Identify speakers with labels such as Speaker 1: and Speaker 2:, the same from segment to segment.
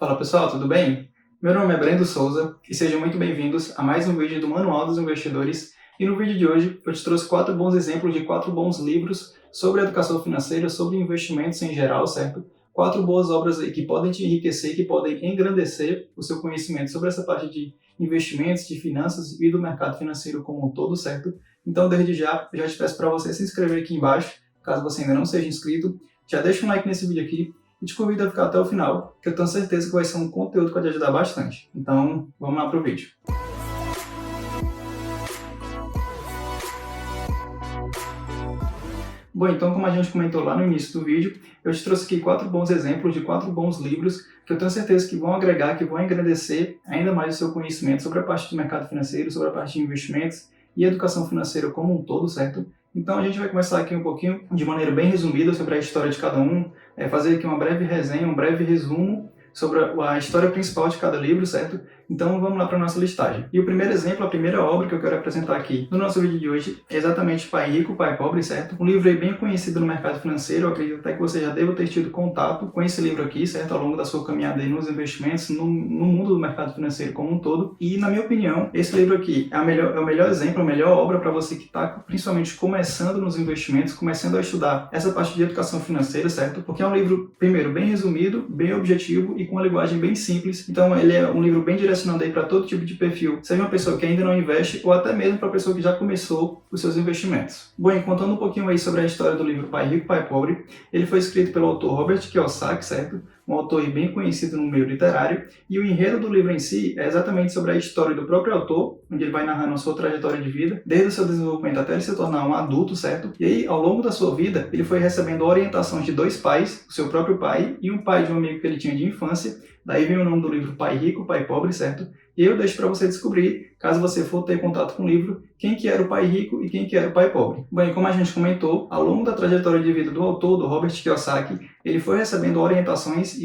Speaker 1: Fala pessoal, tudo bem? Meu nome é Brendo Souza e sejam muito bem-vindos a mais um vídeo do Manual dos Investidores. E no vídeo de hoje eu te trouxe 4 bons exemplos de 4 bons livros sobre educação financeira, sobre investimentos em geral, certo? 4 boas obras aí que podem te enriquecer, que podem engrandecer o seu conhecimento sobre essa parte de investimentos, de finanças e do mercado financeiro como um todo, certo? Então, desde já te peço para você se inscrever aqui embaixo, caso você ainda não seja inscrito. Já deixa um like nesse vídeo aqui e te convido a ficar até o final, que eu tenho certeza que vai ser um conteúdo que vai te ajudar bastante. Então, vamos lá pro vídeo. Bom, então como a gente comentou lá no início do vídeo, eu te trouxe aqui 4 bons exemplos de 4 bons livros que eu tenho certeza que vão agregar, que vão engrandecer ainda mais o seu conhecimento sobre a parte do mercado financeiro, sobre a parte de investimentos e educação financeira como um todo, certo? Então a gente vai começar aqui um pouquinho, de maneira bem resumida, sobre a história de cada um, fazer aqui uma breve resenha, um breve resumo sobre a história principal de cada livro, certo? Então vamos lá para a nossa listagem. E o primeiro exemplo, a primeira obra que eu quero apresentar aqui no nosso vídeo de hoje é exatamente Pai Rico, Pai Pobre, certo? Um livro aí bem conhecido no mercado financeiro, eu acredito até que você já deva ter tido contato com esse livro aqui, certo? Ao longo da sua caminhada aí nos investimentos, no mundo do mercado financeiro como um todo. E na minha opinião, esse livro aqui é o melhor exemplo, a melhor obra para você que está principalmente começando nos investimentos, começando a estudar essa parte de educação financeira, certo? Porque é um livro, primeiro, bem resumido, bem objetivo e com uma linguagem bem simples. Então ele é um livro bem direcionado aí para todo tipo de perfil, seja uma pessoa que ainda não investe ou até mesmo para a pessoa que já começou os seus investimentos. Bom, e contando um pouquinho aí sobre a história do livro Pai Rico, Pai Pobre, ele foi escrito pelo autor Robert Kiyosaki, certo? Um autor bem conhecido no meio literário, e o enredo do livro em si é exatamente sobre a história do próprio autor, onde ele vai narrando a sua trajetória de vida, desde o seu desenvolvimento até ele se tornar um adulto, certo? E aí, ao longo da sua vida, ele foi recebendo orientações de 2 pais, o seu próprio pai e um pai de um amigo que ele tinha de infância. Daí vem o nome do livro Pai Rico, Pai Pobre, certo? E eu deixo para você descobrir, caso você for ter contato com o livro, quem que era o pai rico e quem que era o pai pobre. Bem, como a gente comentou, ao longo da trajetória de vida do autor, do Robert Kiyosaki, ele foi recebendo orientações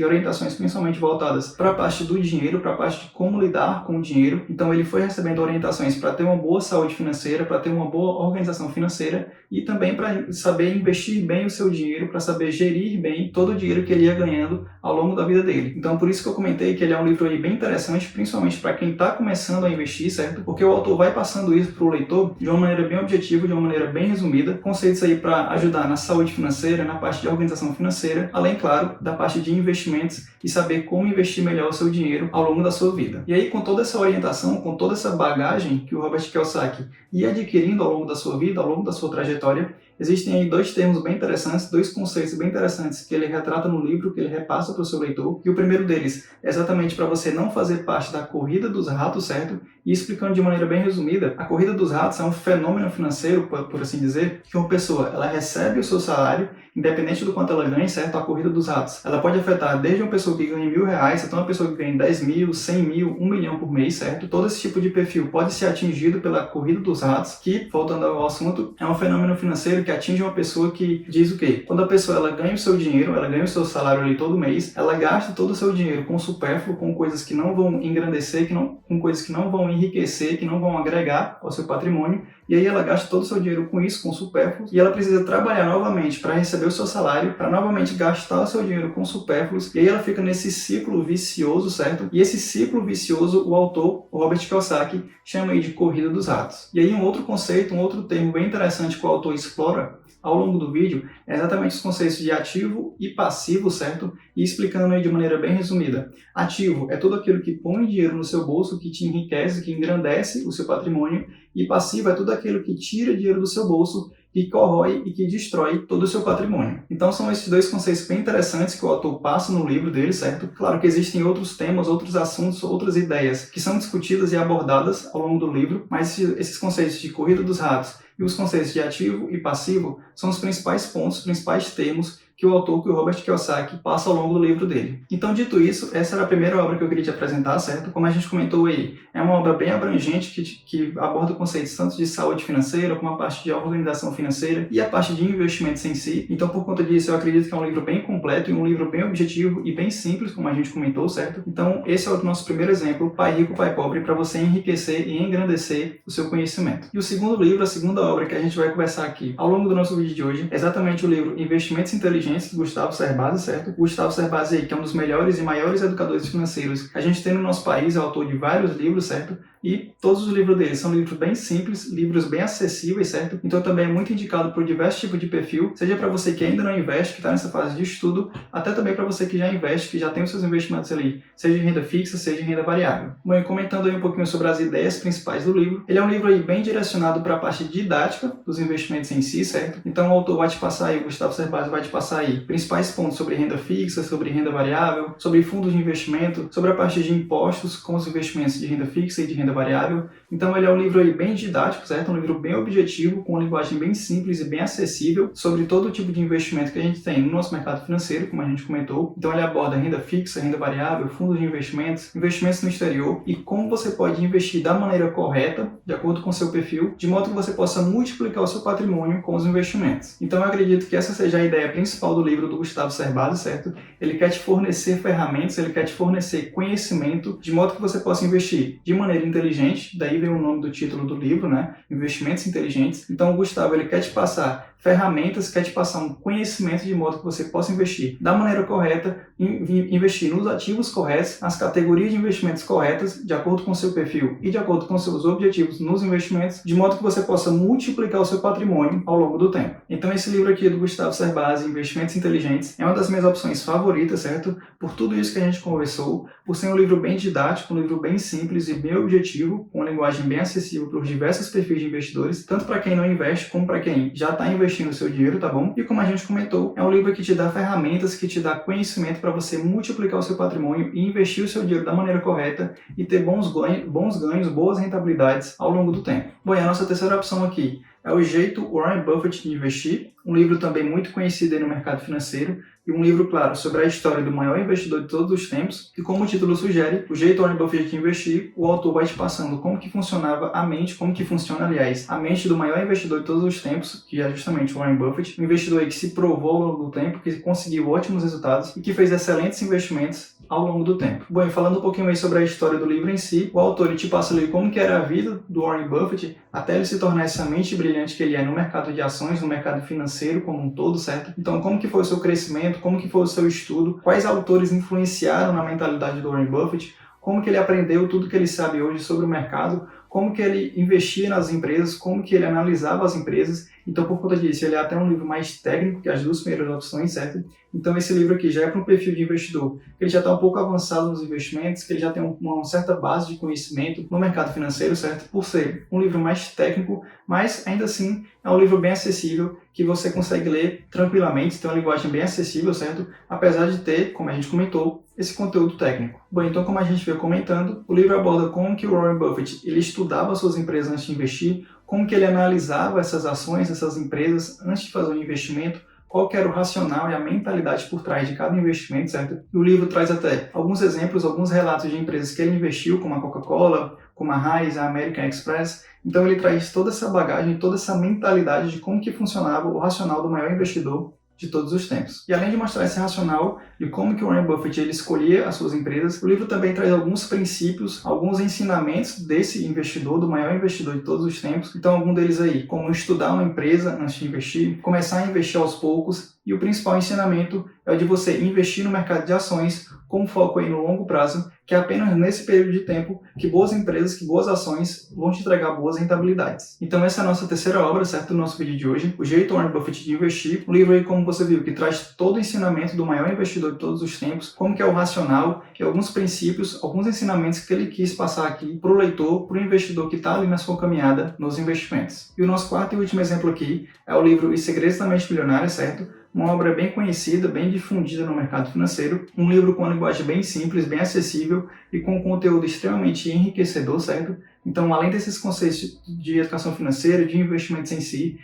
Speaker 1: principalmente voltadas para a parte do dinheiro, para a parte de como lidar com o dinheiro. Então ele foi recebendo orientações para ter uma boa saúde financeira, para ter uma boa organização financeira e também para saber investir bem o seu dinheiro, para saber gerir bem todo o dinheiro que ele ia ganhando ao longo da vida dele. Então por isso que eu comentei que ele é um livro aí bem interessante, principalmente para quem está começando a investir, certo? Porque o autor vai passando isso para o leitor de uma maneira bem objetiva, de uma maneira bem resumida, conceitos aí para ajudar na saúde financeira, na parte de organização financeira, além, claro, da parte de investimentos e saber como investir melhor o seu dinheiro ao longo da sua vida. E aí, com toda essa orientação, com toda essa bagagem que o Robert Kiyosaki ia adquirindo ao longo da sua vida, ao longo da sua trajetória, existem aí 2 termos bem interessantes, 2 conceitos bem interessantes que ele retrata no livro, que ele repassa para o seu leitor. E o primeiro deles é exatamente para você não fazer parte da corrida dos ratos, certo? E explicando de maneira bem resumida, a corrida dos ratos é um fenômeno financeiro, por assim dizer, que uma pessoa ela recebe o seu salário, independente do quanto ela ganha, certo? A corrida dos ratos. Ela pode afetar desde uma pessoa que ganha R$1.000 até uma pessoa que ganha 10 mil, 100 mil, 1 milhão por mês, certo? Todo esse tipo de perfil pode ser atingido pela corrida dos ratos, que, voltando ao assunto, é um fenômeno financeiro que atinge uma pessoa que diz o quê? Quando a pessoa ela ganha o seu dinheiro, ela ganha o seu salário ali todo mês, ela gasta todo o seu dinheiro com supérfluo, com coisas que não vão engrandecer, com coisas que não vão enriquecer, que não vão agregar ao seu patrimônio, e aí ela gasta todo o seu dinheiro com isso, com supérfluos, e ela precisa trabalhar novamente para receber o seu salário, para novamente gastar o seu dinheiro com supérfluos, e aí ela fica nesse ciclo vicioso, certo? E esse ciclo vicioso, o autor, o Robert Kiyosaki, chama aí de corrida dos ratos. E aí um outro conceito, um outro termo bem interessante que o autor explora ao longo do vídeo é exatamente os conceitos de ativo e passivo, certo? E explicando aí de maneira bem resumida. Ativo é tudo aquilo que põe dinheiro no seu bolso, que te enriquece, que engrandece o seu patrimônio, e passivo é tudo aquilo que tira dinheiro do seu bolso, que corrói e que destrói todo o seu patrimônio. Então são esses 2 conceitos bem interessantes que o autor passa no livro dele, certo? Claro que existem outros temas, outros assuntos, outras ideias que são discutidas e abordadas ao longo do livro, mas esses conceitos de corrida dos ratos e os conceitos de ativo e passivo são os principais pontos, os principais termos que o autor, que o Robert Kiyosaki, passa ao longo do livro dele. Então, dito isso, essa era a primeira obra que eu queria te apresentar, certo? Como a gente comentou aí, é uma obra bem abrangente que aborda conceitos tanto de saúde financeira, como a parte de organização financeira e a parte de investimentos em si. Então, por conta disso, eu acredito que é um livro bem completo e um livro bem objetivo e bem simples, como a gente comentou, certo? Então, esse é o nosso primeiro exemplo, Pai Rico, Pai Pobre, para você enriquecer e engrandecer o seu conhecimento. E o segundo livro, a segunda obra que a gente vai conversar aqui ao longo do nosso vídeo de hoje, é exatamente o livro Investimentos Inteligentes Inteligentes, do Gustavo Cerbasi, certo? O Gustavo Cerbasi aí, que é um dos melhores e maiores educadores financeiros que a gente tem no nosso país, é autor de vários livros, certo? E todos os livros dele são livros bem simples, livros bem acessíveis, certo? Então também é muito indicado por diversos tipos de perfil, seja para você que ainda não investe, que está nessa fase de estudo, até também para você que já investe, que já tem os seus investimentos ali, seja em renda fixa, seja em renda variável. Bom, e comentando aí um pouquinho sobre as ideias principais do livro, ele é um livro aí bem direcionado para a parte didática dos investimentos em si, certo? Então o autor vai te passar aí, o Gustavo Cerbasi vai te passar aí principais pontos sobre renda fixa, sobre renda variável, sobre fundos de investimento, sobre a parte de impostos com os investimentos de renda fixa e de renda variável. Então ele é um livro aí bem didático, certo? Um livro bem objetivo, com uma linguagem bem simples e bem acessível sobre todo o tipo de investimento que a gente tem no nosso mercado financeiro, como a gente comentou. Então ele aborda renda fixa, renda variável, fundos de investimentos, investimentos no exterior e como você pode investir da maneira correta, de acordo com o seu perfil, de modo que você possa multiplicar o seu patrimônio com os investimentos. Então eu acredito que essa seja a ideia principal do livro do Gustavo Cerbasi, certo? Ele quer te fornecer ferramentas, ele quer te fornecer conhecimento, de modo que você possa investir de maneira inteligente, daí vem o nome do título do livro, né? Investimentos inteligentes. Então o Gustavo, ele quer te passar ferramentas, quer te passar um conhecimento de modo que você possa investir da maneira correta, investir nos ativos corretos, nas categorias de investimentos corretas, de acordo com o seu perfil e de acordo com seus objetivos nos investimentos, de modo que você possa multiplicar o seu patrimônio ao longo do tempo. Então esse livro aqui do Gustavo Cerbasi, Investimentos Inteligentes, é uma das minhas opções favoritas, certo? Por tudo isso que a gente conversou, por ser um livro bem didático, um livro bem simples e bem objetivo, com uma linguagem bem acessível para os diversos perfis de investidores, tanto para quem não investe como para quem já está investindo o seu dinheiro, tá bom? E como a gente comentou, é um livro que te dá ferramentas, que te dá conhecimento para você multiplicar o seu patrimônio e investir o seu dinheiro da maneira correta e ter bons ganhos, boas rentabilidades ao longo do tempo. Bom, e a nossa terceira opção aqui é O Jeito Warren Buffett de Investir, um livro também muito conhecido aí no mercado financeiro e um livro, claro, sobre a história do maior investidor de todos os tempos. E como o título sugere, O Jeito Warren Buffett de Investir, o autor vai te passando como que funcionava a mente, como que funciona, aliás, a mente do maior investidor de todos os tempos, que é justamente o Warren Buffett, um investidor aí que se provou ao longo do tempo, que conseguiu ótimos resultados e que fez excelentes investimentos ao longo do tempo. Bom, e falando um pouquinho aí sobre a história do livro em si, o autor ele te passa ali como que era a vida do Warren Buffett até ele se tornar essa mente brilhante que ele é no mercado de ações, no mercado financeiro como um todo, certo? Então, como que foi o seu crescimento, como que foi o seu estudo, quais autores influenciaram na mentalidade do Warren Buffett, como que ele aprendeu tudo que ele sabe hoje sobre o mercado, como que ele investia nas empresas, como que ele analisava as empresas. Então, por conta disso, ele é até um livro mais técnico que as duas primeiras opções, certo? Então, esse livro aqui já é para um perfil de investidor que ele já está um pouco avançado nos investimentos, que ele já tem uma certa base de conhecimento no mercado financeiro, certo? Por ser um livro mais técnico, mas ainda assim é um livro bem acessível que você consegue ler tranquilamente, tem uma linguagem bem acessível, certo? Apesar de ter, como a gente comentou, esse conteúdo técnico. Bom, então como a gente veio comentando, o livro aborda como que o Warren Buffett ele estudava suas empresas antes de investir, como que ele analisava essas ações, essas empresas antes de fazer um investimento, qual que era o racional e a mentalidade por trás de cada investimento, certo? E o livro traz até alguns exemplos, alguns relatos de empresas que ele investiu, como a Coca-Cola, como a Heinz, a American Express. Então ele traz toda essa bagagem, toda essa mentalidade de como que funcionava o racional do maior investidor de todos os tempos. E além de mostrar esse racional de como que o Warren Buffett ele escolhia as suas empresas, o livro também traz alguns princípios, alguns ensinamentos desse investidor, do maior investidor de todos os tempos. Então, algum deles aí, como estudar uma empresa antes de investir, começar a investir aos poucos, e o principal ensinamento é o de você investir no mercado de ações com foco aí no longo prazo, que é apenas nesse período de tempo que boas empresas, que boas ações vão te entregar boas rentabilidades. Então essa é a nossa terceira obra, certo, do nosso vídeo de hoje, O Jeito Warren Buffett de Investir, um livro aí, como você viu, que traz todo o ensinamento do maior investidor de todos os tempos, como que é o racional e alguns princípios, alguns ensinamentos que ele quis passar aqui para o leitor, para o investidor que está ali na sua caminhada nos investimentos. E o nosso quarto e último exemplo aqui é o livro Os Segredos da Mente Milionária, certo? Uma obra bem conhecida, bem difundida no mercado financeiro, um livro com uma linguagem bem simples, bem acessível e com conteúdo extremamente enriquecedor, certo? Então, além desses conceitos de educação financeira, de investimentos em si,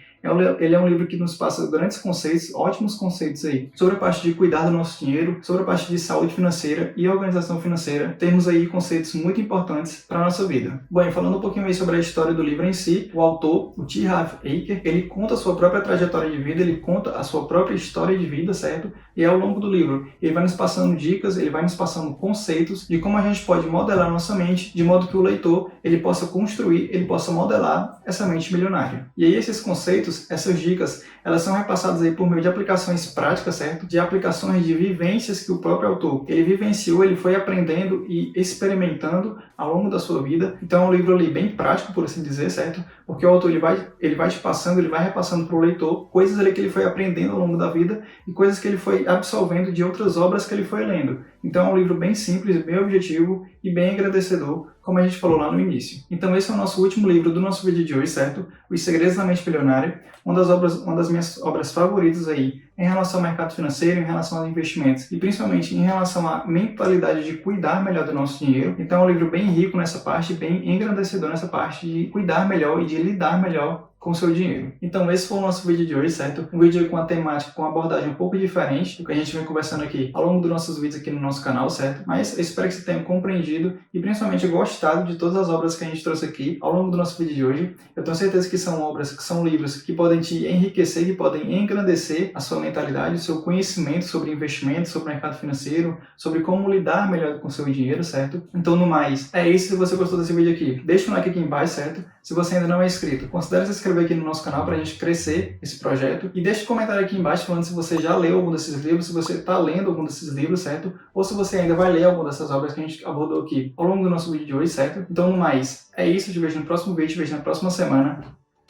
Speaker 1: ele é um livro que nos passa grandes conceitos, ótimos conceitos aí, sobre a parte de cuidar do nosso dinheiro, sobre a parte de saúde financeira e organização financeira. Temos aí conceitos muito importantes para a nossa vida. Bom, e falando um pouquinho aí sobre a história do livro em si, o autor, o T. Harv Eker, ele conta a sua própria trajetória de vida, ele conta a sua própria história de vida, certo? E ao longo do livro, ele vai nos passando dicas, ele vai nos passando conceitos de como a gente pode modelar nossa mente, de modo que o leitor, ele possa construir, ele possa modelar essa mente milionária. E aí esses conceitos, essas dicas, elas são repassadas aí por meio de aplicações práticas, certo? De aplicações de vivências que o próprio autor, ele vivenciou, ele foi aprendendo e experimentando ao longo da sua vida. Então é um livro ali bem prático, por assim dizer, certo? Porque o autor ele vai te passando, ele vai repassando para o leitor coisas ali que ele foi aprendendo ao longo da vida e coisas que ele foi absorvendo de outras obras que ele foi lendo. Então é um livro bem simples, bem objetivo e bem agradecedor, como a gente falou lá no início. Então esse é o nosso último livro do nosso vídeo de hoje, certo? Os Segredos da Mente Bilionária, uma das minhas obras favoritas aí em relação ao mercado financeiro, em relação aos investimentos e principalmente em relação à mentalidade de cuidar melhor do nosso dinheiro. Então é um livro bem rico nessa parte, bem engrandecedor nessa parte de cuidar melhor e de lidar melhor com o seu dinheiro. Então esse foi o nosso vídeo de hoje, certo? Um vídeo com uma temática, com uma abordagem um pouco diferente do que a gente vem conversando aqui ao longo dos nossos vídeos aqui no nosso canal, certo? Mas eu espero que você tenha compreendido e principalmente gostado de todas as obras que a gente trouxe aqui ao longo do nosso vídeo de hoje. Eu tenho certeza que são obras, que são livros que podem te enriquecer, que podem engrandecer a sua mentalidade, o seu conhecimento sobre investimentos, sobre mercado financeiro, sobre como lidar melhor com o seu dinheiro, certo? Então, no mais, é isso. Se você gostou desse vídeo aqui, deixa um like aqui embaixo, certo? Se você ainda não é inscrito, considere se inscrever aqui no nosso canal para a gente crescer esse projeto. E deixe um comentário aqui embaixo falando se você já leu algum desses livros, se você está lendo algum desses livros, certo? Ou se você ainda vai ler alguma dessas obras que a gente abordou aqui ao longo do nosso vídeo de hoje, certo? Então, no mais, é isso. Eu te vejo no próximo vídeo, te vejo na próxima semana.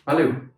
Speaker 1: Valeu!